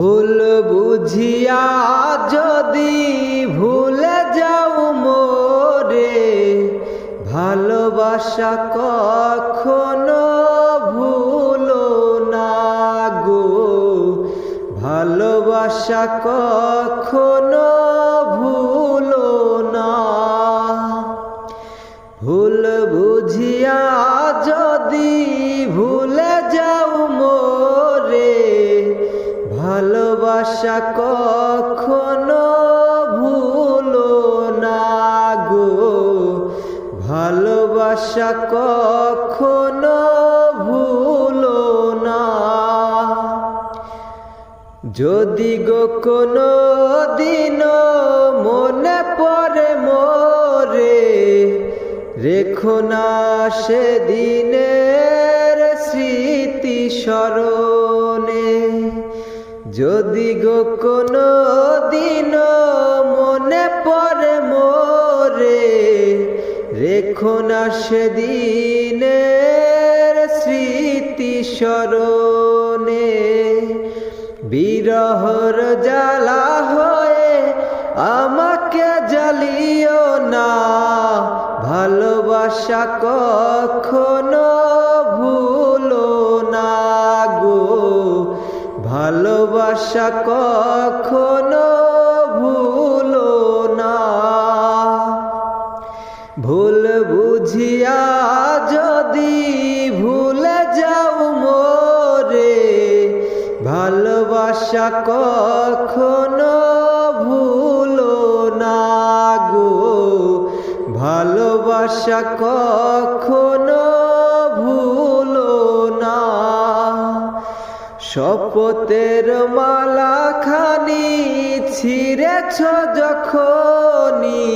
ভুল বুঝিয়া যদি ভুলে যাও মোরে, ভালোবাসা কখনো ভুলো না গো, ভালোবাসা কখনো ভুলো না। ভুল বুঝিয়া যদি ভুলে যাও মোরে, ভালোবাসা কখনো ভুলো না গো, ভালোবাসা কখনো ভুলো না। যদি গো কোনো দিন মনে পড়ে মোরে, রেখো না সেদিনের স্মৃতি স্মরণে। যদি গো কোনো দিন মনে পড়ে মোরে, রেখো না সেদিনের স্মৃতি স্মরণে। বিরহর জ্বালা হয়ে আমাকে জ্বালিও না, ভালোবাসা কখনো ভুলো না গো, ভালোবাসা কখনো ভুলো না। ভুল বুঝিয়া যদি ভুলে যাও মোরে, ভালোবাসা কখনো ভুলো না গো, ভালোবাসা কখনো ভুলো না। শপথের মালা খানি ছিঁড়েছ যখনি,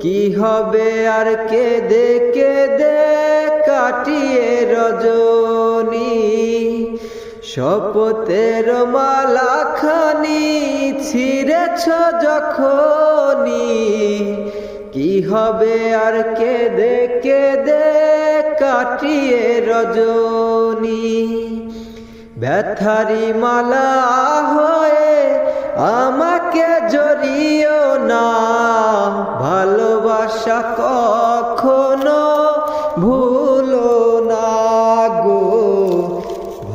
কি হবে আর কেঁদে কেঁদে কাটিয়ে রজনী। শপথের মালা খানি ছিঁড়েছ যখনি, কি হবে আর কেঁদে কেঁদে কাটিয়ে রজনী। ব্যথারি মালা হয়ে আমাকে জড়িও না, ভালোবাসা কখনো ভুলো না গো,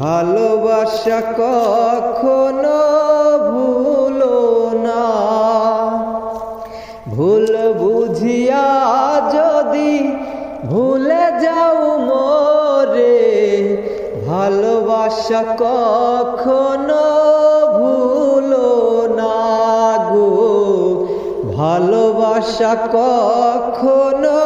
ভালোবাসা কখনো ভুলো না। ভুল বুঝিয়া যদি ভুলে যাও মোরে, ভালোবাসা কখনো ভুলো না গো, ভালোবাসা কখনো